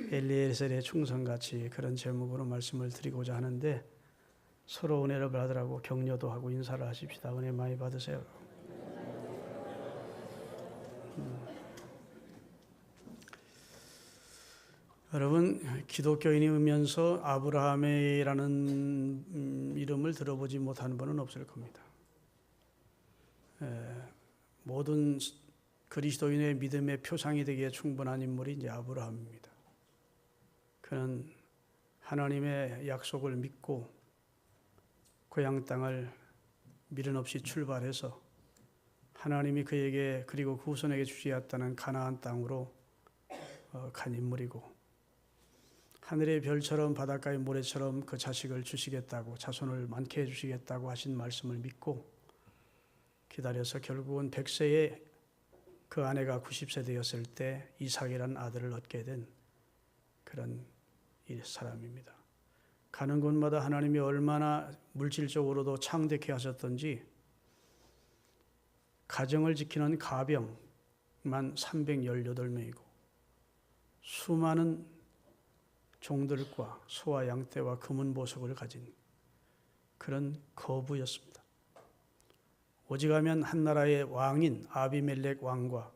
엘리에셀의 충성같이 그런 제목으로 말씀을 드리고자 하는데 서로 은혜를 받으라고 격려도 하고 인사를 하십시다. 은혜 많이 받으세요. 여러분, 기독교인이면서 아브라함이라는 이름을 들어보지 못하는 분은 없을 겁니다. 모든 그리스도인의 믿음의 표상이 되기에 충분한 인물이 이제 아브라함입니다. 그는 하나님의 약속을 믿고 고향 땅을 미련 없이 출발해서 하나님이 그에게 그리고 그 후손에게 주시었다는 가나안 땅으로 간 인물이고, 하늘의 별처럼 바닷가의 모래처럼 그 자식을 주시겠다고, 자손을 많게 해주시겠다고 하신 말씀을 믿고 기다려서 결국은 100세에 그 아내가 90세 되었을 때 이삭이라는 아들을 얻게 된 그런 사람입니다. 가는 곳마다 하나님이 얼마나 물질적으로도 창대케 하셨던지 가정을 지키는 가병만 318명이고 수많은 종들과 소와 양떼와 금은 보석을 가진 그런 거부였습니다. 오직하면 한 나라의 왕인 아비멜렉 왕과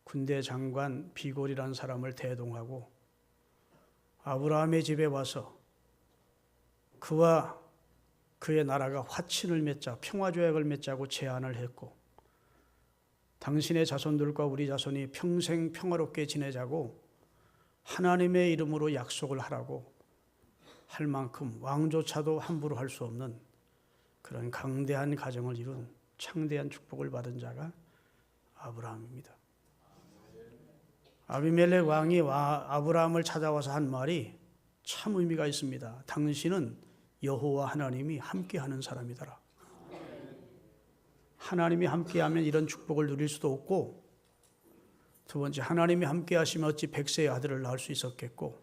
군대 장관 비골이라는 사람을 대동하고 아브라함의 집에 와서 그와 그의 나라가 화친을 맺자, 평화조약을 맺자고 제안을 했고, 당신의 자손들과 우리 자손이 평생 평화롭게 지내자고 하나님의 이름으로 약속을 하라고 할 만큼 왕조차도 함부로 할 수 없는 그런 강대한 가정을 이룬 창대한 축복을 받은 자가 아브라함입니다. 아비멜렉 왕이 아브라함을 찾아와서 한 말이 참 의미가 있습니다. 당신은 여호와 하나님이 함께하는 사람이더라. 하나님이 함께하면 이런 축복을 누릴 수도 없고, 두 번째, 하나님이 함께하시면 어찌 100세의 아들을 낳을 수 있었겠고,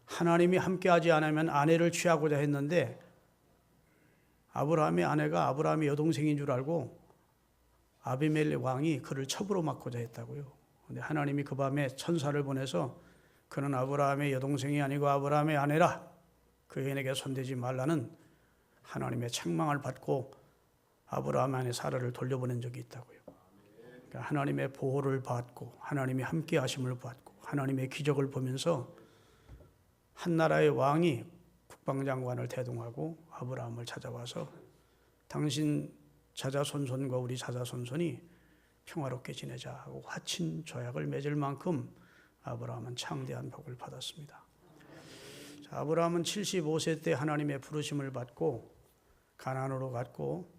하나님이 함께하지 않으면 아내를 취하고자 했는데 아브라함의 아내가 아브라함의 여동생인 줄 알고 아비멜렉 왕이 그를 첩으로 맞고자 했다고요. 근데 하나님이 그 밤에 천사를 보내서 그는 아브라함의 여동생이 아니고 아브라함의 아내라, 그 여인에게 손대지 말라는 하나님의 책망을 받고 아브라함의 아내 사라를 돌려보낸 적이 있다고요. 그러니까 하나님의 보호를 받고 하나님이 함께 하심을 받고 하나님의 기적을 보면서 한 나라의 왕이 국방장관을 대동하고 아브라함을 찾아와서 당신 자자손손과 우리 자자손손이 평화롭게 지내자 하고 화친 조약을 맺을 만큼 아브라함은 창대한 복을 받았습니다. 자, 아브라함은 75세 때 하나님의 부르심을 받고 가나안으로 갔고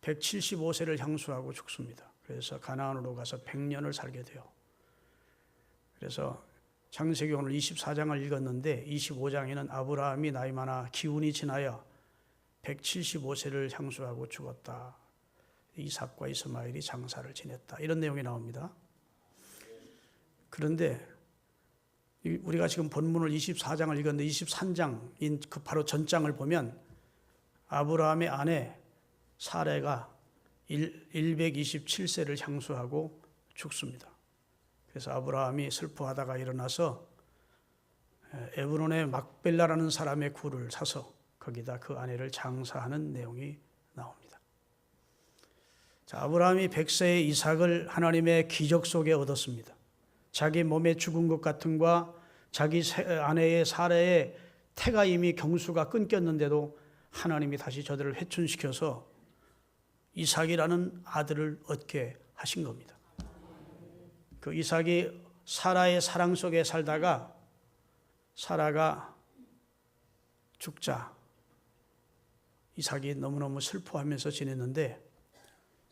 175세를 향수하고 죽습니다. 그래서 가나안으로 가서 100년을 살게 돼요. 그래서 창세기 오늘 24장을 읽었는데 25장에는 아브라함이 나이 많아 기운이 지나여 175세를 향수하고 죽었다. 이삭과 이스마엘이 장사를 지냈다. 이런 내용이 나옵니다. 그런데 우리가 지금 본문을 24장을 읽었는데 23장인 그 바로 전장을 보면 아브라함의 아내 사레가 127세를 향수하고 죽습니다. 그래서 아브라함이 슬퍼하다가 일어나서 에브론의 막벨라라는 사람의 굴을 사서 거기다 그 아내를 장사하는 내용이 나옵니다. 자, 아브라함이 100세의 이삭을 하나님의 기적 속에 얻었습니다. 자기 몸에 죽은 것 같은과 자기 아내의 사레의 태가 이미 경수가 끊겼는데도 하나님이 다시 저들을 회춘시켜서 이삭이라는 아들을 얻게 하신 겁니다. 그 이삭이 사라의 사랑 속에 살다가 사라가 죽자 이삭이 너무너무 슬퍼하면서 지냈는데,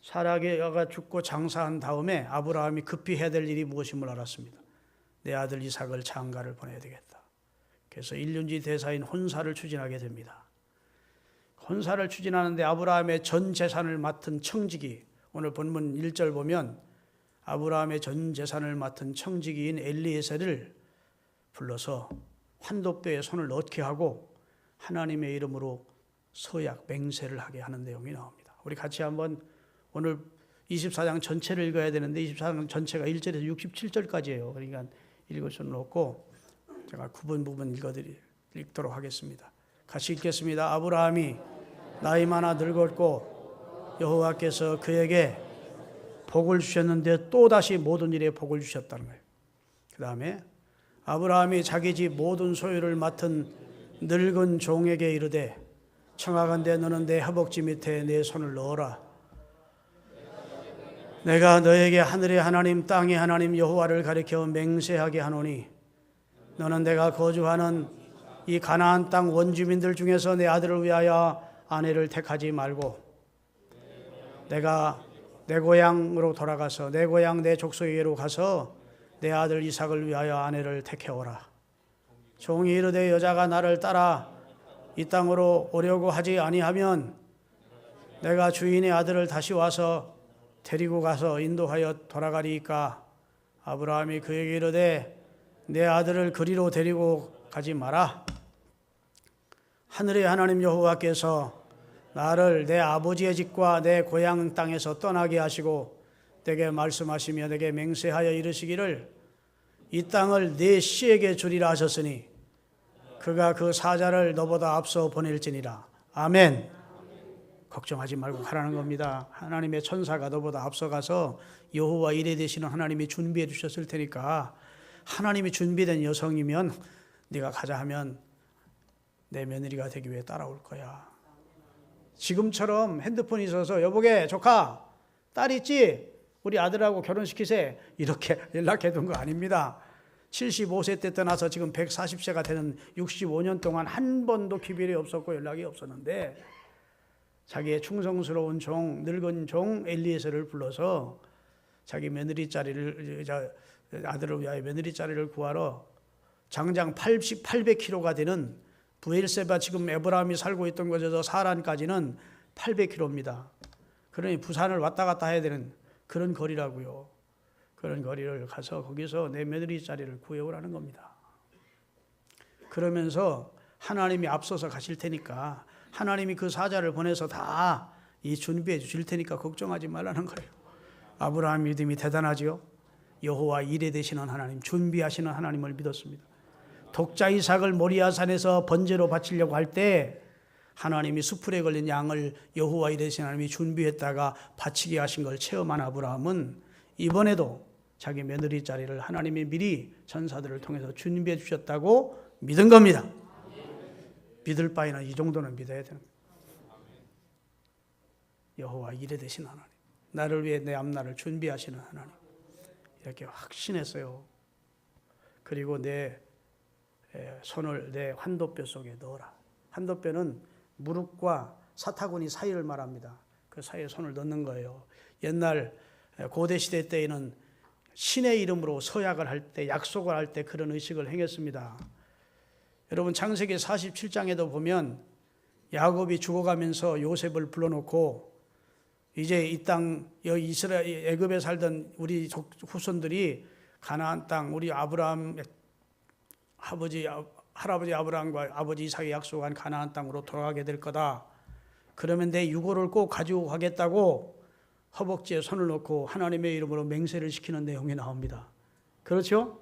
사라가 죽고 장사한 다음에 아브라함이 급히 해야 될 일이 무엇임을 알았습니다. 내 아들 이삭을 장가를 보내야 되겠다. 그래서 일륜지 대사인 혼사를 추진하게 됩니다. 혼사를 추진하는데 아브라함의 전 재산을 맡은 청지기, 오늘 본문 1절 보면 아브라함의 전 재산을 맡은 청지기인 엘리에셀을 불러서 환독대에 손을 넣게 하고 하나님의 이름으로 서약 맹세를 하게 하는 내용이 나옵니다. 우리 같이 한번 오늘 24장 전체를 읽어야 되는데 24장 전체가 1절에서 67절까지예요. 그러니까 읽을 수는 없고 제가 부분 읽도록 하겠습니다. 같이 읽겠습니다. 아브라함이 나이 많아 늙었고 여호와께서 그에게 복을 주셨는데 또다시 모든 일에 복을 주셨다는 거예요. 그 다음에 아브라함이 자기 집 모든 소유를 맡은 늙은 종에게 이르되 청하건대 너는 내 허벅지 밑에 내 손을 넣어라. 내가 너에게 하늘의 하나님 땅의 하나님 여호와를 가리켜 맹세하게 하노니 너는 내가 거주하는 이 가나안 땅 원주민들 중에서 내 아들을 위하여 아내를 택하지 말고 내가 내 고향으로 돌아가서 내 고향 내 족속에게로 가서 내 아들 이삭을 위하여 아내를 택해오라. 종이 이르되 여자가 나를 따라 이 땅으로 오려고 하지 아니하면 내가 주인의 아들을 다시 와서 데리고 가서 인도하여 돌아가리이까. 아브라함이 그에게 이르되 내 아들을 그리로 데리고 가지 마라. 하늘의 하나님 여호와께서 나를 내 아버지의 집과 내 고향 땅에서 떠나게 하시고 내게 말씀하시며 내게 맹세하여 이르시기를 이 땅을 네 씨에게 주리라 하셨으니 그가 그 사자를 너보다 앞서 보낼지니라. 아멘. 걱정하지 말고 가라는 겁니다. 하나님의 천사가 너보다 앞서가서 여호와 이레 되시는 하나님이 준비해 주셨을 테니까 하나님이 준비된 여성이면 네가 가자 하면 내 며느리가 되기 위해 따라올 거야. 지금처럼 핸드폰이 있어서 여보게 조카 딸 있지? 우리 아들하고 결혼시키세 이렇게 연락해둔 거 아닙니다. 75세 때 떠나서 지금 140세가 되는 65년 동안 한 번도 기별이 없었고 연락이 없었는데 자기의 충성스러운 종 늙은 종 엘리에셀을 불러서 자기 며느리 자리를 아들을 위하여 며느리 자리를 구하러 장장 800km가 되는 부엘세바 지금 에브라함이 살고 있던 곳에서 사란까지는 800km입니다. 그러니 부산을 왔다 갔다 해야 되는 그런 거리라고요. 그런 거리를 가서 거기서 내 며느리 자리를 구해오라는 겁니다. 그러면서 하나님이 앞서서 가실 테니까 하나님이 그 사자를 보내서 다 이 준비해 주실 테니까 걱정하지 말라는 거예요. 아브라함 믿음이 대단하지요. 여호와 이레 되시는 하나님, 준비하시는 하나님을 믿었습니다. 독자 이삭을 모리아산에서 번제로 바치려고 할 때 하나님이 수풀에 걸린 양을 여호와 이레 되시는 하나님이 준비했다가 바치게 하신 걸 체험한 아브라함은 이번에도 자기 며느리 자리를 하나님이 미리 전사들을 통해서 준비해 주셨다고 믿은 겁니다. 믿을 바에는 이 정도는 믿어야 되는 거예요. 여호와 이레 되신 하나님, 나를 위해 내 앞날을 준비하시는 하나님, 이렇게 확신했어요. 그리고 내 손을 내 환도뼈 속에 넣어라. 환도뼈는 무릎과 사타구니 사이를 말합니다. 그 사이에 손을 넣는 거예요. 옛날 고대 시대 때에는 신의 이름으로 서약을 할 때, 약속을 할 때 그런 의식을 행했습니다. 여러분 창세기 47장에도 보면 야곱이 죽어가면서 요셉을 불러놓고 이제 이 땅 이스라엘 애굽에 살던 우리 후손들이 가나안 땅 우리 아브라함 할아버지 아브라함과 아버지 이삭이 약속한 가나안 땅으로 돌아가게 될 거다. 그러면 내 유고를 꼭 가지고 가겠다고 허벅지에 손을 놓고 하나님의 이름으로 맹세를 시키는 내용이 나옵니다. 그렇죠?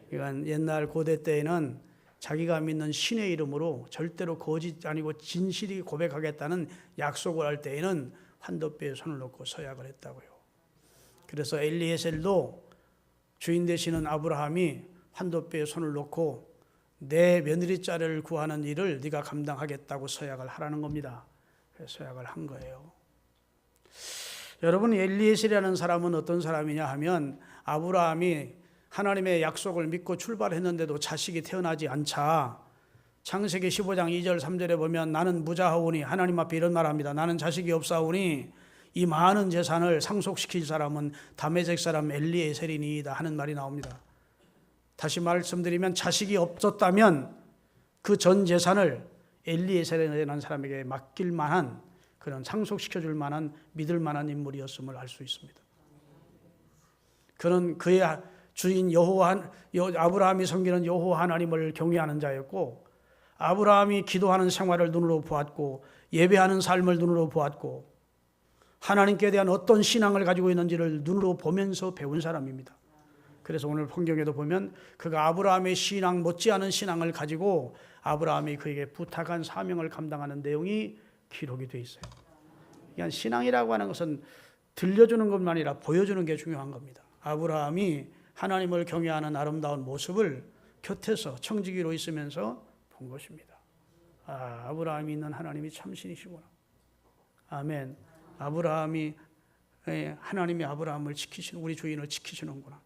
그러니까 옛날 고대 때에는 자기가 믿는 신의 이름으로 절대로 거짓 아니고 진실이 고백하겠다는 약속을 할 때에는 환도뼈에 손을 놓고 서약을 했다고요. 그래서 엘리에셀도 주인 되시는 아브라함이 환도뼈에 손을 놓고 내 며느리 자리를 구하는 일을 네가 감당하겠다고 서약을 하라는 겁니다. 그래서 서약을 한 거예요. 여러분 엘리에셀이라는 사람은 어떤 사람이냐 하면 아브라함이 하나님의 약속을 믿고 출발했는데도 자식이 태어나지 않자 창세기 15장 2절 3절에 보면 나는 무자하오니 하나님 앞에 이런 말합니다. 나는 자식이 없사오니 이 많은 재산을 상속시킬 사람은 다메섹 사람 엘리에셀이니이다 하는 말이 나옵니다. 다시 말씀드리면 자식이 없었다면 그 전 재산을 엘리에셀이라는 사람에게 맡길 만한 그런 상속시켜줄 만한 믿을 만한 인물이었음을 알 수 있습니다. 그는 그의 주인 아브라함이 섬기는 여호와 하나님을 경외하는 자였고 아브라함이 기도하는 생활을 눈으로 보았고 예배하는 삶을 눈으로 보았고 하나님께 대한 어떤 신앙을 가지고 있는지를 눈으로 보면서 배운 사람입니다. 그래서 오늘 성경에도 보면 그가 아브라함의 신앙 못지않은 신앙을 가지고 아브라함이 그에게 부탁한 사명을 감당하는 내용이 기록이 되어 있어요. 그러니까 신앙이라고 하는 것은 들려주는 것만 아니라 보여주는 게 중요한 겁니다. 아브라함이 하나님을 경외하는 아름다운 모습을 곁에서 청지기로 있으면서 본 것입니다. 아브라함이 있는 하나님이 참신이시구나. 아멘. 하나님이 아브라함을 지키시는, 우리 주인을 지키시는구나.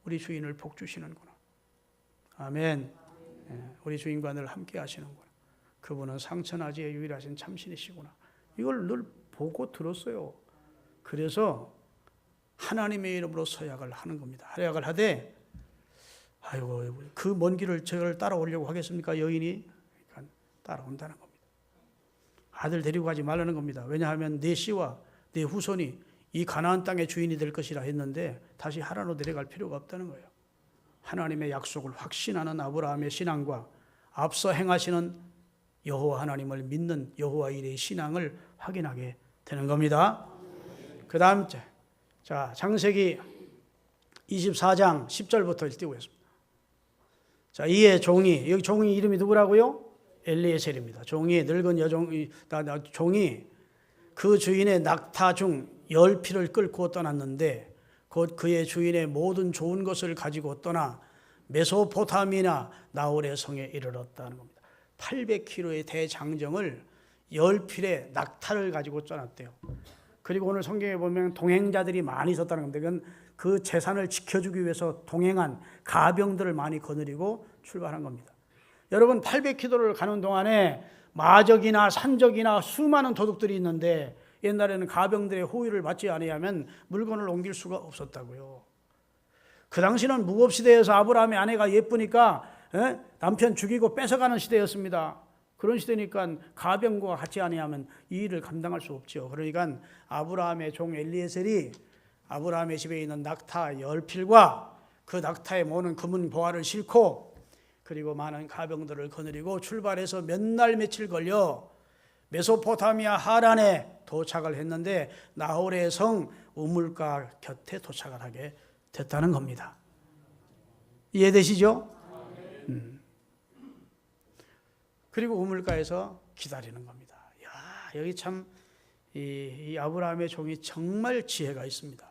우리 주인을 복주시는구나. 아멘. 우리 주인과 늘 함께 하시는구나. 그분은 상천하지의 유일하신 참신이시구나. 이걸 늘 보고 들었어요. 그래서 하나님의 이름으로 서약을 하는 겁니다. 서약을 하되, 아이고, 그 먼 길을 저를 따라오려고 하겠습니까? 여인이? 그러니까 따라온다는 겁니다. 아들 데리고 가지 말라는 겁니다. 왜냐하면 내 씨와 내 후손이 이 가나안 땅의 주인이 될 것이라 했는데 다시 하란으로 내려갈 필요가 없다는 거예요. 하나님의 약속을 확신하는 아브라함의 신앙과 앞서 행하시는 여호와 하나님을 믿는 여호와 일의 신앙을 확인하게 되는 겁니다. 그 다음 자, 창세기 24장 10절부터 띄우겠습니다. 자, 이에 종이, 여기 종이 이름이 누구라고요? 엘리에셀입니다. 종이, 늙은 종이 그 주인의 낙타 중 10피를 끌고 떠났는데 곧 그의 주인의 모든 좋은 것을 가지고 떠나 메소포타미나 나홀의 성에 이르렀다는 겁니다. 800km의 대장정을 10필의 낙타를 가지고 떠났대요. 그리고 오늘 성경에 보면 동행자들이 많이 있었다는 겁니다. 그건 그 재산을 지켜주기 위해서 동행한 가병들을 많이 거느리고 출발한 겁니다. 여러분, 800km를 가는 동안에 마적이나 산적이나 수많은 도둑들이 있는데 옛날에는 가병들의 호의를 받지 아니하면 물건을 옮길 수가 없었다고요. 그 당시는 무법시대에서 아브라함의 아내가 예쁘니까 남편 죽이고 뺏어가는 시대였습니다. 그런 시대니까 가병과 같이 아니하면 이 일을 감당할 수 없죠. 그러니까 아브라함의 종 엘리에셀이 아브라함의 집에 있는 낙타 10필과 그 낙타에 모는 금은 보화를 싣고 그리고 많은 가병들을 거느리고 출발해서 몇 날 며칠 걸려 메소포타미아 하란에 도착을 했는데 나홀의 성 우물가 곁에 도착을 하게 됐다는 겁니다. 이해되시죠? 그리고 우물가에서 기다리는 겁니다. 야, 여기 참 이 아브라함의 종이 정말 지혜가 있습니다.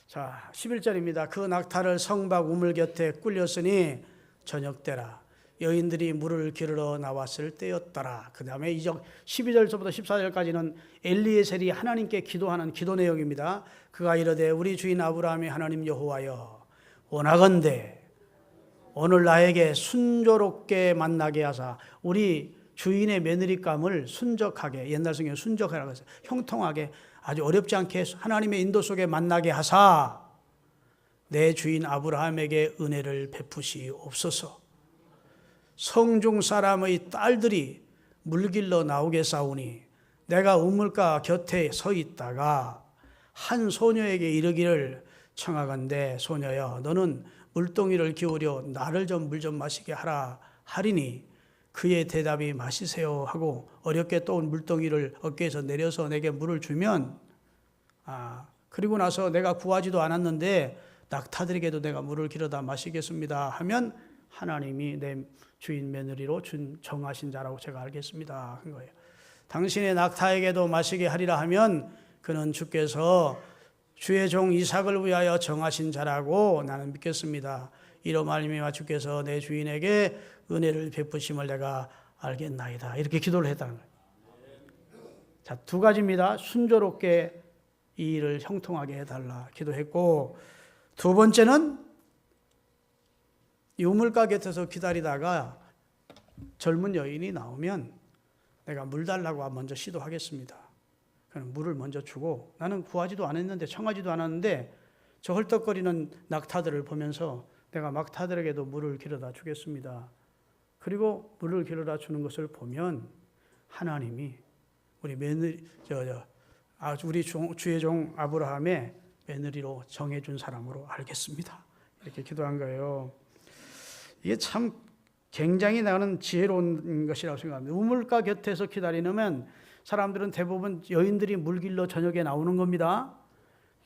자, 11절입니다. 그 낙타를 성박 우물 곁에 꿀렸으니 저녁 때라. 여인들이 물을 기르러 나왔을 때였더라. 그 다음에 12절부터 14절까지는 엘리에셀이 하나님께 기도하는 기도 내용입니다. 그가 이르되 우리 주인 아브라함이 하나님 여호와여 원하건대 오늘 나에게 순조롭게 만나게 하사 우리 주인의 며느리감을 순적하게, 옛날 성경에 순적하라고 했어요. 형통하게 아주 어렵지 않게 하나님의 인도 속에 만나게 하사 내 주인 아브라함에게 은혜를 베푸시옵소서. 성중 사람의 딸들이 물길러 나오게 싸우니 내가 우물가 곁에 서 있다가 한 소녀에게 이르기를 청하건대 소녀여 너는 물동이를 기울여 나를 좀 물 좀 마시게 하라 하리니 그의 대답이 마시세요 하고 어렵게 떠온 물동이를 어깨에서 내려서 내게 물을 주면 그리고 나서 내가 구하지도 않았는데 낙타들에게도 내가 물을 기르다 마시겠습니다 하면 하나님이 내 주인 며느리로 정하신 자라고 제가 알겠습니다 한 거예요. 당신의 낙타에게도 마시게 하리라 하면 그는 주께서 주의 종 이삭을 위하여 정하신 자라고 나는 믿겠습니다. 이로 말미암아 주께서 내 주인에게 은혜를 베푸심을 내가 알겠나이다. 이렇게 기도를 했다는 거예요. 자, 두 가지입니다. 순조롭게 이 일을 형통하게 해달라 기도했고, 두 번째는 이 우물가 곁에서 기다리다가 젊은 여인이 나오면 내가 물 달라고 먼저 시도하겠습니다. 그럼 물을 먼저 주고 나는 구하지도 않았는데 청하지도 않았는데 저 헐떡거리는 낙타들을 보면서 내가 낙타들에게도 물을 기르다 주겠습니다. 그리고 물을 기르다 주는 것을 보면 하나님이 우리 며느리 우리 주의 종 아브라함의 며느리로 정해준 사람으로 알겠습니다. 이렇게 기도한 거예요. 이게 참 굉장히 나는 지혜로운 것이라고 생각합니다. 우물가 곁에서 기다리면 사람들은 대부분 여인들이 물 길러 저녁에 나오는 겁니다.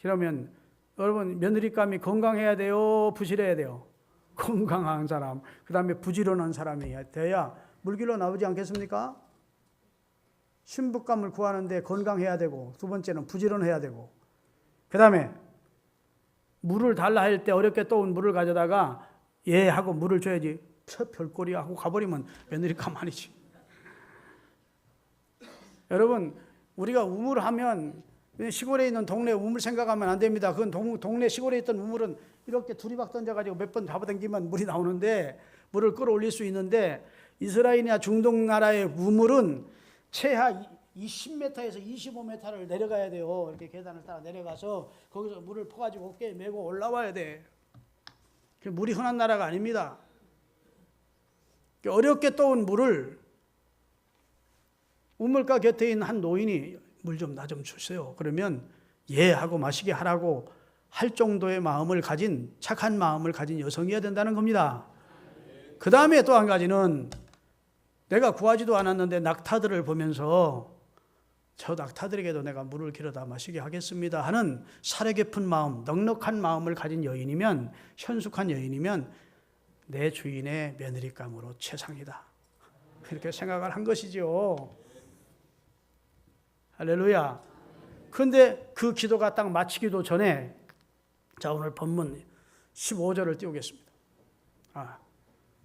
그러면 여러분, 며느리감이 건강해야 돼요? 부실해야 돼요? 건강한 사람, 그 다음에 부지런한 사람이 돼야 물길로 나오지 않겠습니까? 신부감을 구하는데 건강해야 되고, 두 번째는 부지런해야 되고, 그 다음에 물을 달라 할 때 어렵게 떠온 물을 가져다가 예 하고 물을 줘야지. 별꼴이 하고 가버리면 며느리감 아니지. 여러분, 우리가 우물하면 시골에 있는 동네 우물 생각하면 안 됩니다. 그건 동네 시골에 있던 우물은 이렇게 두리박 던져가지고 몇 번 잡아당기면 물이 나오는데, 물을 끌어올릴 수 있는데, 이스라엘이나 중동 나라의 우물은 최하 10m에서 25m를 내려가야 돼요. 이렇게 계단을 따라 내려가서 거기서 물을 퍼가지고 어깨에 메고 올라와야 돼. 물이 흔한 나라가 아닙니다. 어렵게 떠온 물을 우물가 곁에 있는 한 노인이 물 좀 나 좀 주세요. 그러면 예 하고 마시게 하라고 할 정도의 마음을 가진, 착한 마음을 가진 여성이어야 된다는 겁니다. 그 다음에 또 한 가지는, 내가 구하지도 않았는데 낙타들을 보면서 저 낙타들에게도 내가 물을 길어다 마시게 하겠습니다 하는 사려 깊은 마음, 넉넉한 마음을 가진 여인이면, 현숙한 여인이면 내 주인의 며느리감으로 최상이다, 이렇게 생각을 한 것이죠. 할렐루야. 그런데 그 기도가 딱 마치기도 전에, 자, 오늘 본문 15절을 띄우겠습니다.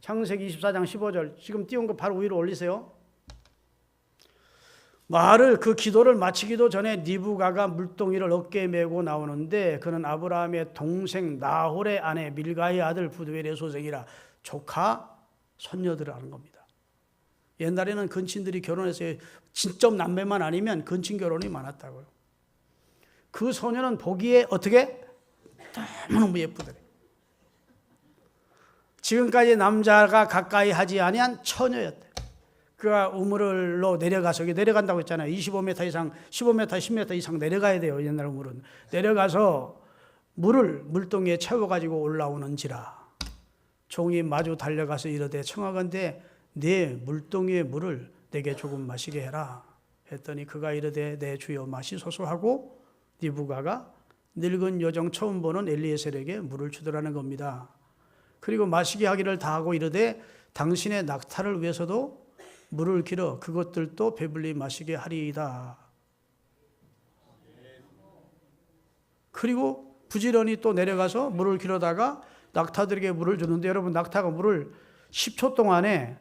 창세기 24장 15절, 지금 띄운 거 바로 위로 올리세요. 그 기도를 마치기도 전에 리브가가 물동이를 어깨에 메고 나오는데, 그는 아브라함의 동생 나홀의 아내 밀가의 아들 부두엘의 소생이라. 조카, 손녀들을 하는 겁니다. 옛날에는 근친들이 결혼해서 진짜 남매만 아니면 근친 결혼이 많았다고요. 그 소녀는 보기에 어떻게? 너무너무 예쁘더래. 지금까지 남자가 가까이 하지 아니한 처녀였대. 그가 우물로 내려가서, 내려간다고 했잖아요. 25m 이상, 15m, 10m 이상 내려가야 돼요. 옛날 우물은. 내려가서 물을 물동이에 채워가지고 올라오는지라. 종이 마주 달려가서 이르되 청하건대 네 물동이의 물을 내게 조금 마시게 해라 했더니, 그가 이르되 내 주여 마시소서 하고 리브가가 늙은 여정 처음 보는 엘리에셀에게 물을 주더라는 겁니다. 그리고 마시게 하기를 다하고 이르되 당신의 낙타를 위해서도 물을 길어 그것들도 배불리 마시게 하리이다. 그리고 부지런히 또 내려가서 물을 길어다가 낙타들에게 물을 주는데, 여러분, 낙타가 물을 10초 동안에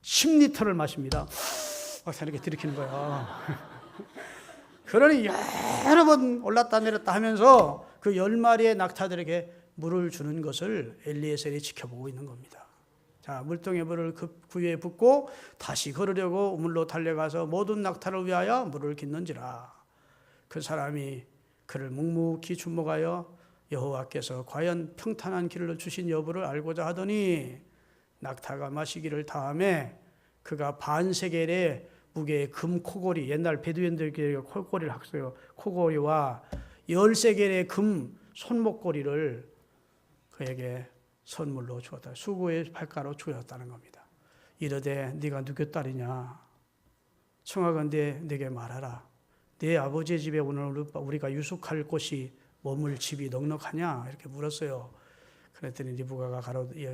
10리터를 마십니다. 이렇게 들이키는 거야. 그러니 여러 번 올랐다 내렸다 하면서 그 10마리의 낙타들에게 물을 주는 것을 엘리에셀이 지켜보고 있는 겁니다. 자, 물동에 물을 그 위에 붓고 다시 걸으려고 우물로 달려가서 모든 낙타를 위하여 물을 깃는지라. 그 사람이 그를 묵묵히 주목하여 여호와께서 과연 평탄한 길을 주신 여부를 알고자 하더니, 낙타가 마시기를 다음에 그가 반세겔의 무게의 금 코골이, 옛날 베두인들에게 코골이를 학어요. 코골이와 10세겔의 금 손목고리를 그에게 선물로 주었다. 수고의 팔가로 주었다는 겁니다. 이르되 네가 누구 딸이냐? 청하건대 네게 말하라. 네 아버지의 집에 오늘 우리가 유숙할 곳이 머물 집이 넉넉하냐? 이렇게 물었어요. 그랬더니 리브가가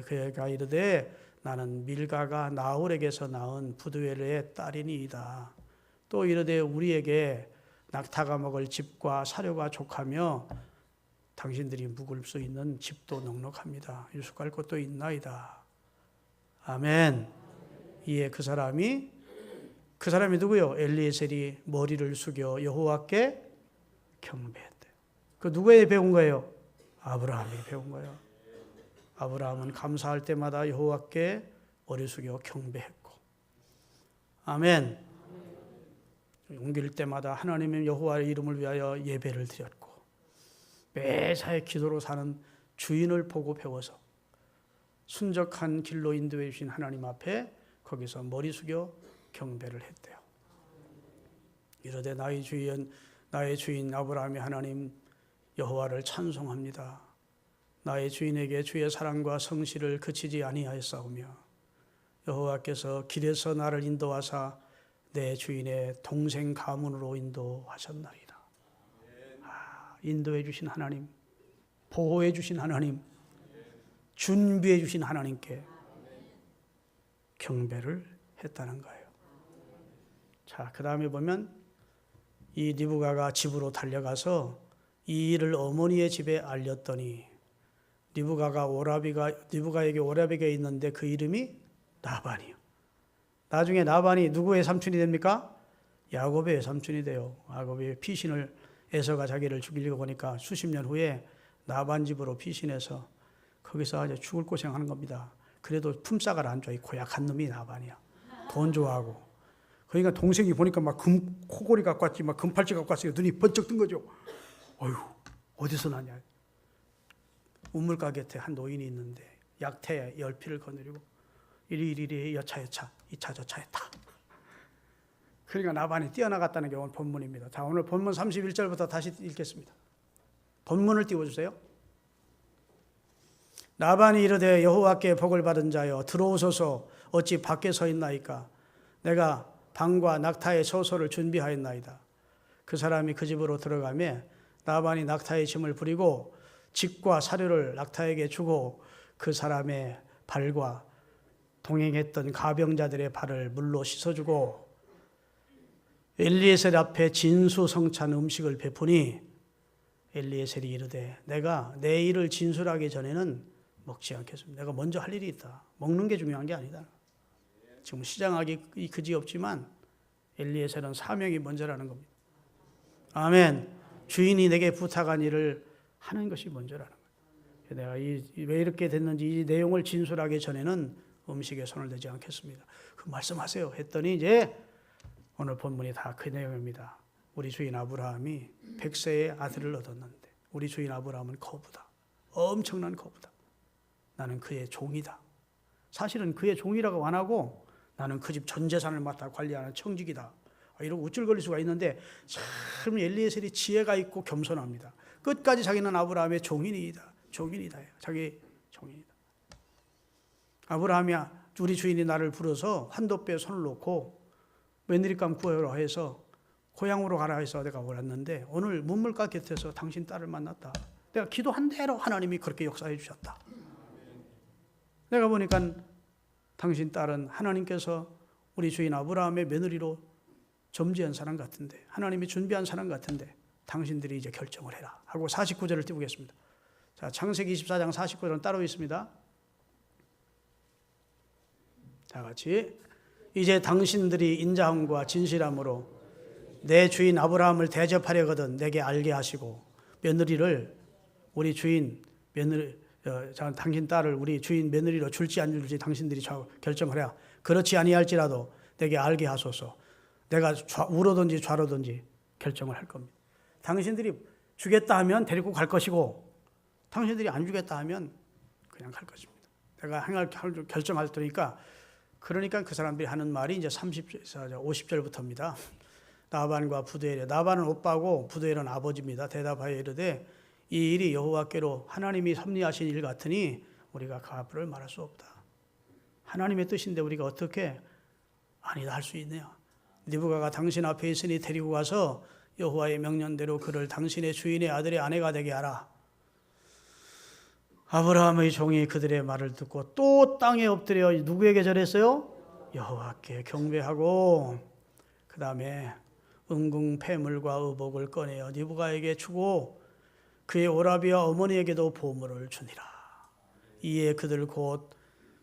그가 이르되 나는 밀가가 나홀에게서 낳은 부두엘의 딸이니이다. 또 이르되 우리에게 낙타가 먹을 집과 사료가 족하며 당신들이 묵을 수 있는 집도 넉넉합니다. 유숙할 곳도 있나이다. 아멘. 이에 그 사람이 누구요? 엘리에셀이 머리를 숙여 여호와께 경배했대요. 그 누구에 배운 거예요? 아브라함이 배운 거예요. 아브라함은 감사할 때마다 여호와께 머리 숙여 경배했고, 아멘. 옮길 때마다 하나님의 여호와의 이름을 위하여 예배를 드렸고, 매사에 기도로 사는 주인을 보고 배워서 순적한 길로 인도해 주신 하나님 앞에 거기서 머리 숙여 경배를 했대요. 이르되 나의 주인 아브라함의 하나님 여호와를 찬송합니다. 나의 주인에게 주의 사랑과 성실을 그치지 아니하였사오며 여호와께서 길에서 나를 인도하사 내 주인의 동생 가문으로 인도하셨나이다. 인도해 주신 하나님, 보호해 주신 하나님, 준비해 주신 하나님께 경배를 했다는 거예요. 자, 그 다음에 보면 이 리브가가 집으로 달려가서 이 일을 어머니의 집에 알렸더니 리브가에게 오라비가 있는데 그 이름이 라반이요. 나중에 라반이 누구의 삼촌이 됩니까? 야곱의 외삼촌이 돼요. 야곱의 피신을 에서가 자기를 죽이려고 보니까 수십 년 후에 라반 집으로 피신해서 거기서 아주 죽을 고생하는 겁니다. 그래도 품삯을 안 줘. 이 고약한 놈이 라반이야. 돈 좋아하고. 그러니까 동생이 보니까 막 코골이 갖고 왔지, 막 금팔찌 갖고 왔어요. 눈이 번쩍 뜬 거죠. 어휴, 어디서 나냐. 우물가 곁에 한 노인이 있는데 약태에 열피를 거느리고 이리 여차 이차 저차에 타. 그러니까 라반이 뛰어나갔다는 게 오늘 본문입니다. 자, 오늘 본문 31절부터 다시 읽겠습니다. 본문을 띄워주세요. 라반이 이르되 여호와께 복을 받은 자여 들어오소서 어찌 밖에 서 있나이까. 내가 방과 낙타의 처소를 준비하였나이다. 그 사람이 그 집으로 들어가매 라반이 낙타의 짐을 부리고 집과 사료를 낙타에게 주고 그 사람의 발과 동행했던 가병자들의 발을 물로 씻어주고 엘리에셀 앞에 진수성찬 음식을 베푸니 엘리에셀이 이르되 내가 내 일을 진술하기 전에는 먹지 않겠습니다. 내가 먼저 할 일이 있다. 먹는 게 중요한 게 아니다. 지금 시장하기 그지없지만 엘리에셀은 사명이 먼저라는 겁니다. 아멘. 주인이 내게 부탁한 일을 하는 것이 먼저라는 거예요. 내가 왜 이렇게 됐는지 이 내용을 진술하기 전에는 음식에 손을 대지 않겠습니다. 그 말씀하세요 했더니 이제 오늘 본문이 다 그 내용입니다. 우리 주인 아브라함이 100세의 아들을 얻었는데 우리 주인 아브라함은 거부다. 엄청난 거부다. 나는 그의 종이다. 사실은 그의 종이라고 안 하고 나는 그 집 전 재산을 맡아 관리하는 청직이다. 이러고 우쭐거릴 수가 있는데 참 엘리에셀이 지혜가 있고 겸손합니다. 끝까지 자기는 아브라함의 종인이다. 자기 종인이다. 아브라함이야 우리 주인이 나를 불러서 환도뼈에 손을 놓고 며느리감 구하라 해서 고향으로 가라 해서 내가 왔는데 오늘 문물가 곁에서 당신 딸을 만났다. 내가 기도한 대로 하나님이 그렇게 역사해 주셨다. 내가 보니까 당신 딸은 하나님께서 우리 주인 아브라함의 며느리로 점지한 사람 같은데 하나님이 준비한 사람 같은데 당신들이 이제 결정을 해라 하고 49절을 띄우겠습니다. 자, 창세기 24장 49절은 따로 있습니다. 다 같이 이제 당신들이 인자함과 진실함으로 내 주인 아브라함을 대접하려거든 내게 알게 하시고 며느리를 우리 주인 당신 딸을 우리 주인 며느리로 줄지 안 줄지 당신들이 결정하라. 그렇지 아니할지라도 내게 알게 하소서. 내가 우로든지 좌로든지 결정을 할 겁니다. 당신들이 주겠다 하면 데리고 갈 것이고 당신들이 안 주겠다 하면 그냥 갈 것입니다. 내가 결정할 테니까 그러니까 그 사람들이 하는 말이 이제 50절부터입니다. 나반과 부두엘이 나반은 오빠고 부두엘은 아버지입니다. 대답하여 이르되 이 일이 여호와께로 하나님이 섭리하신 일 같으니 우리가 그 앞을 말할 수 없다. 하나님의 뜻인데 우리가 어떻게 아니다 할 수 있느냐. 리브가가 당신 앞에 있으니 데리고 가서 여호와의 명령대로 그를 당신의 주인의 아들의 아내가 되게 하라. 아브라함의 종이 그들의 말을 듣고 또 땅에 엎드려 누구에게 절했어요? 여호와께 경배하고 그 다음에 은궁 폐물과 의복을 꺼내어 리브가에게 주고 그의 오라비와 어머니에게도 보물을 주니라. 이에 그들 곧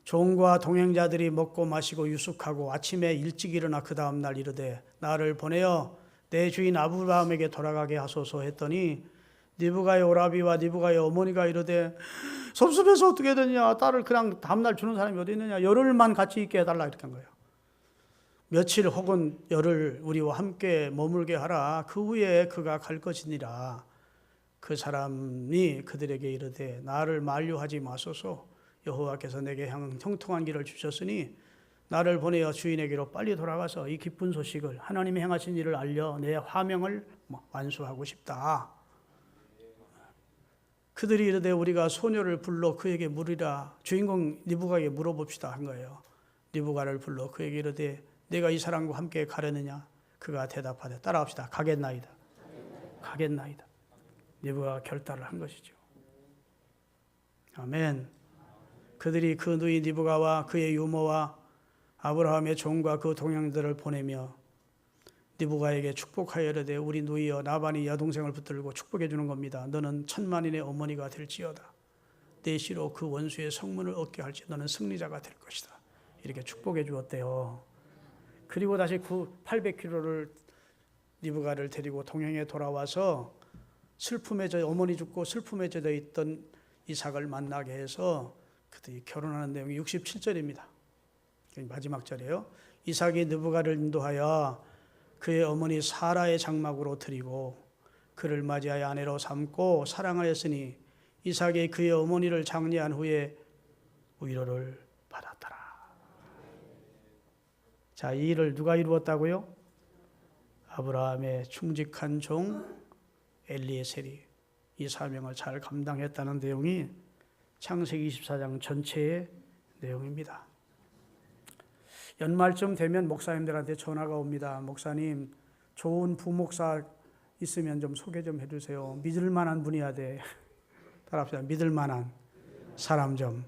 종과 동행자들이 먹고 마시고 유숙하고 아침에 일찍 일어나 그 다음 날 이르되 나를 보내어 내 주인 아브라함에게 돌아가게 하소서 했더니 리브가의 오라비와 리브가의 어머니가 이르되 섭섭해서 어떻게 되냐. 딸을 그냥 다음날 주는 사람이 어디 있느냐. 열흘만 같이 있게 해달라 이렇게 한 거예요. 며칠 혹은 열흘 우리와 함께 머물게 하라. 그 후에 그가 갈 것이니라. 그 사람이 그들에게 이르되 나를 만류하지 마소서. 여호와께서 내게 형통한 길을 주셨으니 나를 보내어 주인에게로 빨리 돌아가서 이 기쁜 소식을 하나님이 행하신 일을 알려 내 화명을 완수하고 싶다. 그들이 이르되 우리가 소녀를 불러 그에게 물으라. 주인공 리브가에게 물어봅시다 한 거예요. 리브가를 불러 그에게 이르되 내가 이 사람과 함께 가려느냐. 그가 대답하되 따라갑시다. 가겠나이다. 리브가가 결단을 한 것이죠. 아멘. 그들이 그 누이 리브가와 그의 유모와 아브라함의 종과 그 동양들을 보내며 리브가에게 축복하여 이르되 우리 누이여 나반이 여동생을 붙들고 축복해 주는 겁니다. 너는 천만인의 어머니가 될지어다. 내 시로 그 원수의 성문을 얻게 할지 너는 승리자가 될 것이다. 이렇게 축복해 주었대요. 그리고 다시 800km를 리브가를 데리고 동행에 돌아와서 어머니 죽고 슬픔에 젖어 있던 이삭을 만나게 해서 그들이 결혼하는 내용이 67절입니다. 마지막 절이에요. 이삭이 리브가를 인도하여 그의 어머니 사라의 장막으로 드리고 그를 맞이하여 아내로 삼고 사랑하였으니 이삭이 그의 어머니를 장례한 후에 위로를 받았더라. 자, 이 일을 누가 이루었다고요? 아브라함의 충직한 종 엘리에셀이 이 사명을 잘 감당했다는 내용이 창세기 24장 전체의 내용입니다. 연말쯤 되면 목사님들한테 전화가 옵니다. 목사님, 좋은 부목사 있으면 좀 소개 좀 해주세요. 믿을 만한 분이야 돼. 따라합시다. 믿을 만한 사람 좀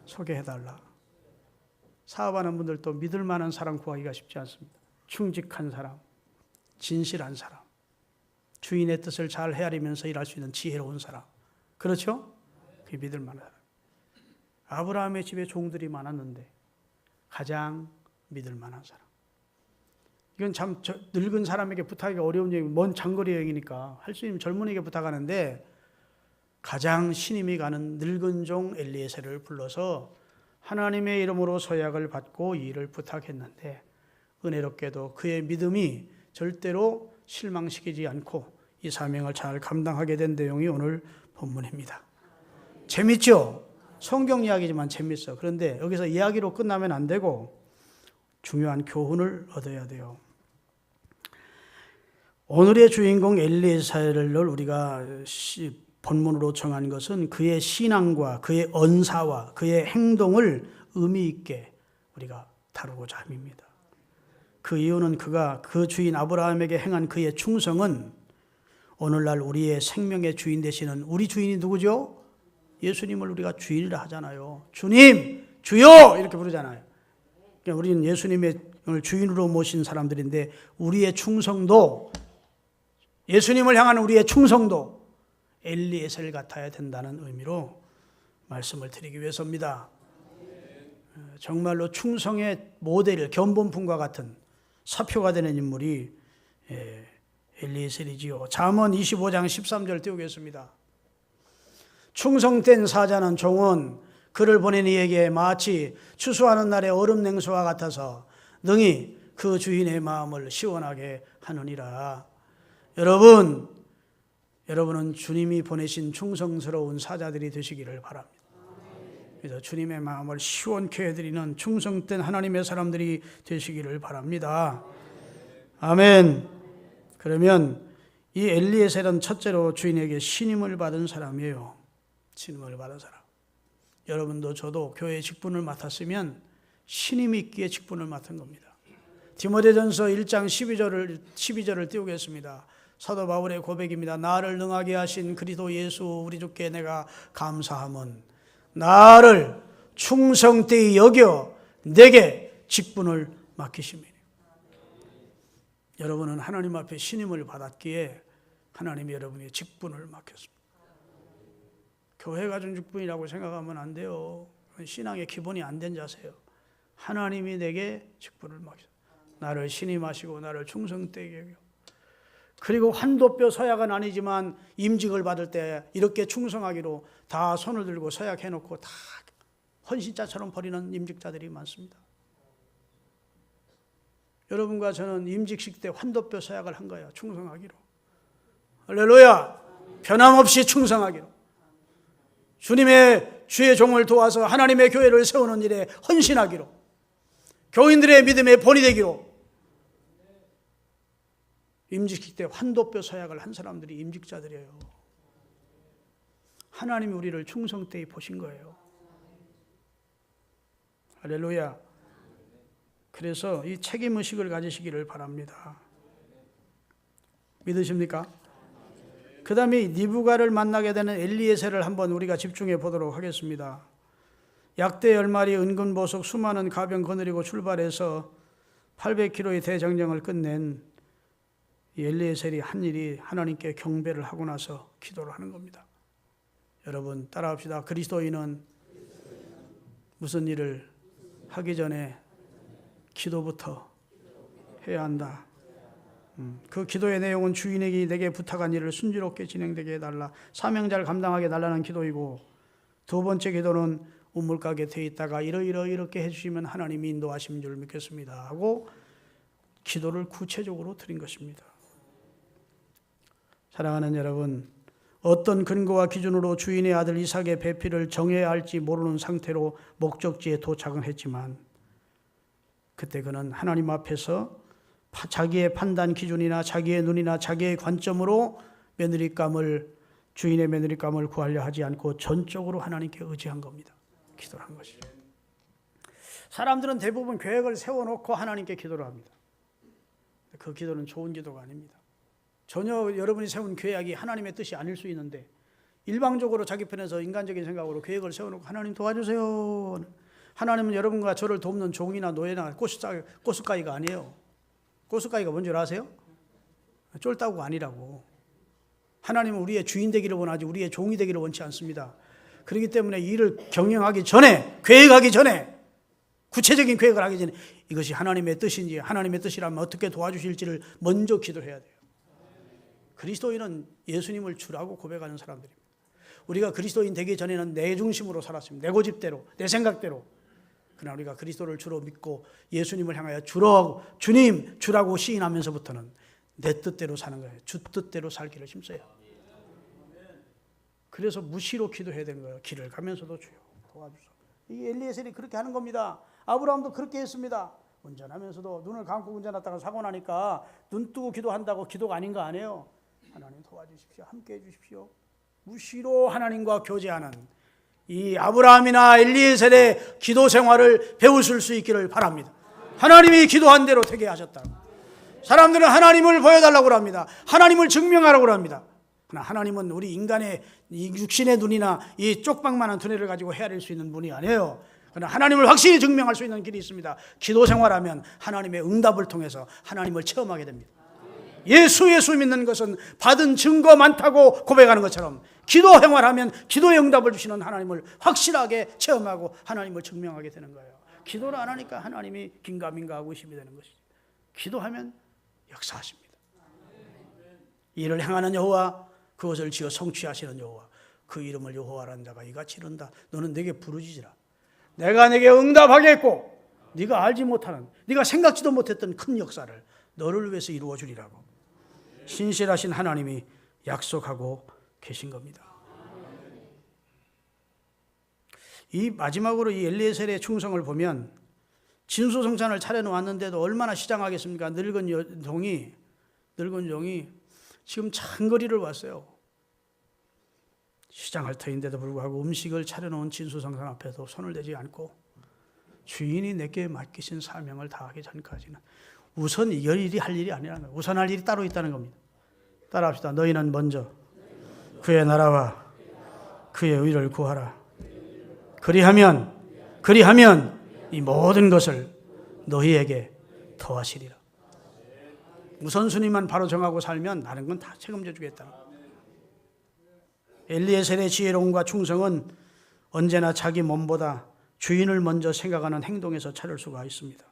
소개해달라. 사업하는 분들도 믿을 만한 사람 구하기가 쉽지 않습니다. 충직한 사람, 진실한 사람, 주인의 뜻을 잘 헤아리면서 일할 수 있는 지혜로운 사람. 그렇죠? 그게 믿을 만한 사람. 아브라함의 집에 종들이 많았는데 가장 믿을 만한 사람. 이건 참 늙은 사람에게 부탁하기가 어려운 얘기, 먼 장거리 여행이니까 할 수 있는 젊은이에게 부탁하는데 가장 신임이 가는 늙은 종 엘리에셀을 불러서 하나님의 이름으로 서약을 받고 이 일을 부탁했는데 은혜롭게도 그의 믿음이 절대로 실망시키지 않고 이 사명을 잘 감당하게 된 내용이 오늘 본문입니다. 재밌죠? 성경 이야기지만 재밌어. 그런데 여기서 이야기로 끝나면 안 되고 중요한 교훈을 얻어야 돼요. 오늘의 주인공 엘리에셀을 우리가 본문으로 정한 것은 그의 신앙과 그의 언사와 그의 행동을 의미 있게 우리가 다루고자 함입니다. 그 이유는 그가 그 주인 아브라함에게 행한 그의 충성은 오늘날 우리의 생명의 주인 되시는 우리 주인이 누구죠? 예수님을 우리가 주인이라 하잖아요. 주님, 주여 이렇게 부르잖아요. 그러니까 우리는 예수님의 주인으로 모신 사람들인데 우리의 충성도, 예수님을 향한 우리의 충성도 엘리에셀 같아야 된다는 의미로 말씀을 드리기 위해서입니다. 정말로 충성의 모델, 견본품과 같은 사표가 되는 인물이 엘리에셀이지요. 잠언 25장 13절 띄우겠습니다. 충성된 사자는 종은 그를 보낸 이에게 마치 추수하는 날의 얼음 냉수와 같아서 능히 그 주인의 마음을 시원하게 하느니라. 여러분은 주님이 보내신 충성스러운 사자들이 되시기를 바랍니다. 그래서 주님의 마음을 시원케 해드리는 충성된 하나님의 사람들이 되시기를 바랍니다. 아멘. 그러면 이 엘리에셀은 첫째로 주인에게 신임을 받은 사람이에요. 신임을 받은 사람. 여러분도 저도 교회 직분을 맡았으면 신임 있기에 직분을 맡은 겁니다. 디모데전서 1장 12절을 띄우겠습니다. 사도 바울의 고백입니다. 나를 능하게 하신 그리스도 예수 우리 주께 내가 감사함은 나를 충성되이 여겨 내게 직분을 맡기심이니. 여러분은 하나님 앞에 신임을 받았기에 하나님이 여러분의 직분을 맡겼습니다. 교회가 준 직분이라고 생각하면 안 돼요. 신앙의 기본이 안 된 자세요. 하나님이 내게 직분을 맡겼습니다. 나를 신임하시고 나를 충성되게 여겨. 그리고 한도뼈 서약은 아니지만 임직을 받을 때 이렇게 충성하기로 다 손을 들고 서약해놓고 다 헌신자처럼 버리는 임직자들이 많습니다. 여러분과 저는 임직식 때 한도뼈 서약을 한 거예요. 충성하기로. 할렐루야. 변함없이 충성하기로. 주의 종을 도와서 하나님의 교회를 세우는 일에 헌신하기로. 교인들의 믿음의 본이 되기로. 임직식 때 한도뼈 서약을 한 사람들이 임직자들이에요. 하나님이 우리를 충성되이 보신 거예요. 할렐루야. 그래서 이 책임의식을 가지시기를 바랍니다. 믿으십니까? 그 다음에 니부가를 만나게 되는 엘리에셀을 한번 우리가 집중해 보도록 하겠습니다. 약대 10마리 은근보석 수많은 가병 거느리고 출발해서 800km의 대장정을 끝낸 이 엘리에셀이 한 일이 하나님께 경배를 하고 나서 기도를 하는 겁니다. 여러분 따라합시다. 그리스도인은 무슨 일을 하기 전에 기도부터 해야 한다. 그 기도의 내용은 주인에게 내게 부탁한 일을 순조롭게 진행되게 해달라. 사명자를 감당하게 해달라는 기도이고, 두 번째 기도는 우물가 곁에 있다가 이렇게 해주시면 하나님이 인도하시는 줄 믿겠습니다 하고 기도를 구체적으로 드린 것입니다. 사랑하는 여러분, 어떤 근거와 기준으로 주인의 아들 이삭의 배필을 정해야 할지 모르는 상태로 목적지에 도착은 했지만, 그때 그는 하나님 앞에서 자기의 판단 기준이나 자기의 눈이나 자기의 관점으로 주인의 며느리감을 구하려 하지 않고 전적으로 하나님께 의지한 겁니다. 기도를 한 것이죠. 사람들은 대부분 계획을 세워놓고 하나님께 기도를 합니다. 그 기도는 좋은 기도가 아닙니다. 전혀 여러분이 세운 계획이 하나님의 뜻이 아닐 수 있는데, 일방적으로 자기 편에서 인간적인 생각으로 계획을 세워놓고 하나님 도와주세요. 하나님은 여러분과 저를 돕는 종이나 노예나 꼬스가이가 아니에요. 꼬스가이가 뭔지 아세요? 쫄따구가 아니라고. 하나님은 우리의 주인 되기를 원하지 우리의 종이 되기를 원치 않습니다. 그렇기 때문에 일을 경영하기 전에, 계획하기 전에, 구체적인 계획을 하기 전에 이것이 하나님의 뜻인지, 하나님의 뜻이라면 어떻게 도와주실지를 먼저 기도해야 돼요. 그리스도인은 예수님을 주라고 고백하는 사람들입니다. 우리가 그리스도인 되기 전에는 내 중심으로 살았습니다. 내 고집대로, 내 생각대로. 그러나 우리가 그리스도를 주로 믿고 예수님을 향하여 주님 주라고 시인하면서부터는 내 뜻대로 사는 거예요. 주 뜻대로 살기를 힘써요. 그래서 무시로 기도해야 되는 거예요. 길을 가면서도 주여 도와주소. 이 엘리에셀이 그렇게 하는 겁니다. 아브라함도 그렇게 했습니다. 운전하면서도 눈을 감고 운전하다가 사고 나니까 눈 뜨고 기도한다고 기도가 아닌 거 아니에요. 하나님 도와주십시오. 함께해 주십시오. 무시로 하나님과 교제하는 이 아브라함이나 엘리에셀의 기도 생활을 배우실 수 있기를 바랍니다. 하나님이 기도한 대로 되게 하셨다. 사람들은 하나님을 보여달라고 합니다. 하나님을 증명하라고 합니다. 그러나 하나님은 우리 인간의 이 육신의 눈이나 이 쪽방만한 두뇌를 가지고 헤아릴 수 있는 분이 아니에요. 그러나 하나님을 확실히 증명할 수 있는 길이 있습니다. 기도 생활하면 하나님의 응답을 통해서 하나님을 체험하게 됩니다. 예수 믿는 것은 받은 증거 많다고 고백하는 것처럼 기도 생활하면 기도의 응답을 주시는 하나님을 확실하게 체험하고 하나님을 증명하게 되는 거예요. 기도를 안 하니까 하나님이 긴가민가하고 의심이 되는 것이죠. 기도하면 역사하십니다. 이를 행하는 여호와, 그것을 지어 성취하시는 여호와, 그 이름을 여호와라는 자가 이같이 이른다. 너는 내게 부르짖으라. 내가 내게 응답하겠고, 네가 알지 못하는, 네가 생각지도 못했던 큰 역사를 너를 위해서 이루어 주리라고 신실하신 하나님이 약속하고 계신 겁니다. 이 마지막으로 이 엘리에셀의 충성을 보면, 진수성찬을 차려놓았는데도 얼마나 시장하겠습니까? 늙은 종이 지금 장거리를 왔어요. 시장할 터인데도 불구하고 음식을 차려놓은 진수성찬 앞에도 손을 대지 않고 주인이 내게 맡기신 사명을 다하기 전까지는 우선 이 일이 할 일이 아니라는 거예요. 우선 할 일이 따로 있다는 겁니다. 따라합시다. 너희는 먼저 그의 나라와 그의 의를 구하라. 그리하면 이 모든 것을 너희에게 더하시리라. 우선순위만 바로 정하고 살면 다른 건 다 책임져 주겠다. 엘리에셀의 지혜로움과 충성은 언제나 자기 몸보다 주인을 먼저 생각하는 행동에서 찾을 수가 있습니다.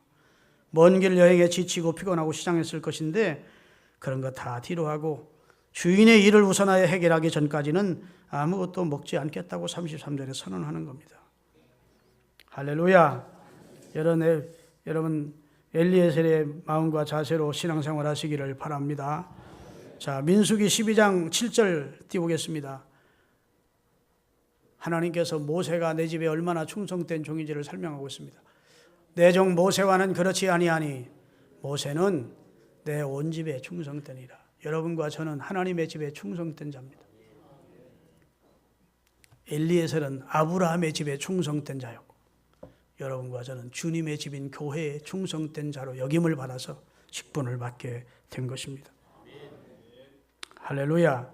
먼 길 여행에 지치고 피곤하고 시장했을 것인데 그런 거 다 뒤로 하고 주인의 일을 우선하여 해결하기 전까지는 아무것도 먹지 않겠다고 33절에 선언하는 겁니다. 할렐루야. 여러분 엘리에셀의 마음과 자세로 신앙생활 하시기를 바랍니다. 자, 민수기 12장 7절 띄우겠습니다. 하나님께서 모세가 내 집에 얼마나 충성된 종인지를 설명하고 있습니다. 내 종 모세와는 그렇지 아니하니 모세는 내 온 집에 충성되니라. 여러분과 저는 하나님의 집에 충성된 자입니다. 엘리에셀은 아브라함의 집에 충성된 자였고, 여러분과 저는 주님의 집인 교회에 충성된 자로 역임을 받아서 직분을 받게 된 것입니다. 할렐루야.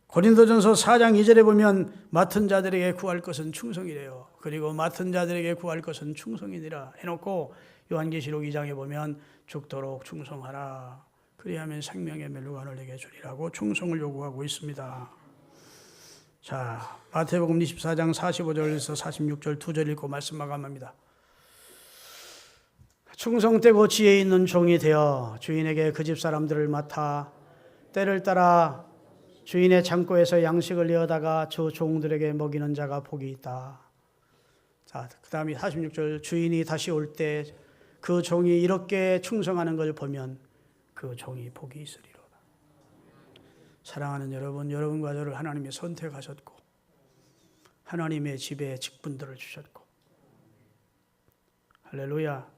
고린도전서 4장 2절에 보면 맡은 자들에게 구할 것은 충성이래요. 그리고 맡은 자들에게 구할 것은 충성이니라 해놓고 요한계시록 2장에 보면 죽도록 충성하라. 그리하면 생명의 멸류관을 내게 주리라고 충성을 요구하고 있습니다. 자, 마태복음 24장 45절에서 46절 2절 읽고 말씀 마감합니다. 충성되고 지혜 있는 종이 되어 주인에게 그 집 사람들을 맡아 때를 따라 주인의 창고에서 양식을 이어다가 저 종들에게 먹이는 자가 복이 있다. 자, 그 다음에 46절 주인이 다시 올 때 그 종이 이렇게 충성하는 걸 보면 그 종이 복이 있으리로다. 사랑하는 여러분, 여러분과 저를 하나님이 선택하셨고 하나님의 집에 직분들을 주셨고 할렐루야,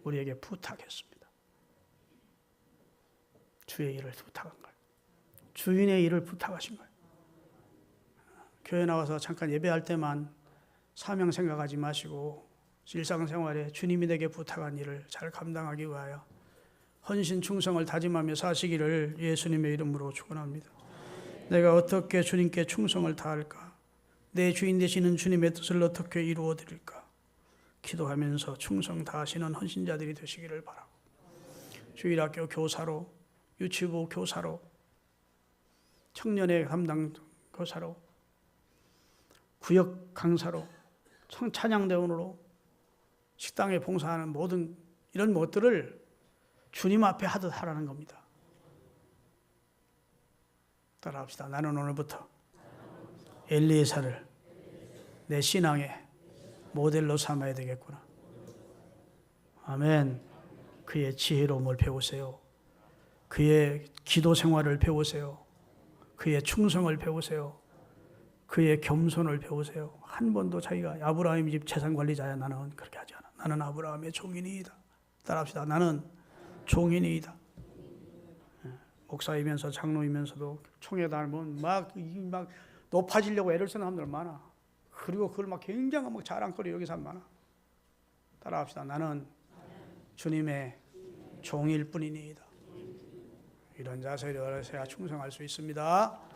우리에게 부탁했습니다. 주의 일을 부탁한 거예요. 주인의 일을 부탁하신 거예요. 교회 나와서 잠깐 예배할 때만 사명 생각하지 마시고 일상생활에 주님이 내게 부탁한 일을 잘 감당하기 위하여 헌신 충성을 다짐하며 사시기를 예수님의 이름으로 축원합니다. 내가 어떻게 주님께 충성을 다할까? 내 주인 되시는 주님의 뜻을 어떻게 이루어 드릴까? 기도하면서 충성 다하시는 헌신자들이 되시기를 바라고, 주일학교 교사로, 유치부 교사로, 청년의 담당 교사로, 구역 강사로, 찬양대원으로, 식당에 봉사하는 모든 이런 것들을 주님 앞에 하듯 하라는 겁니다. 따라합시다. 나는 오늘부터 엘리에사를 내 신앙의 모델로 삼아야 되겠구나. 아멘. 그의 지혜로움을 배우세요. 그의 기도 생활을 배우세요. 그의 충성을 배우세요. 그의 겸손을 배우세요. 한 번도 자기가 아브라함 집 재산 관리자야 나는 그렇게 하지 않아. 나는 아브라함의 종인이다. 따라합시다. 나는 종인이다. 목사이면서 장로이면서도 총회다 하면 막 높아지려고 애를 쓰는 사람들 많아. 그리고 그걸 막 굉장히 막 자랑거리 여기 사람 많아. 따라합시다. 나는 주님의 종일 뿐이니이다. 이런 자세로 하셔야 충성할 수 있습니다.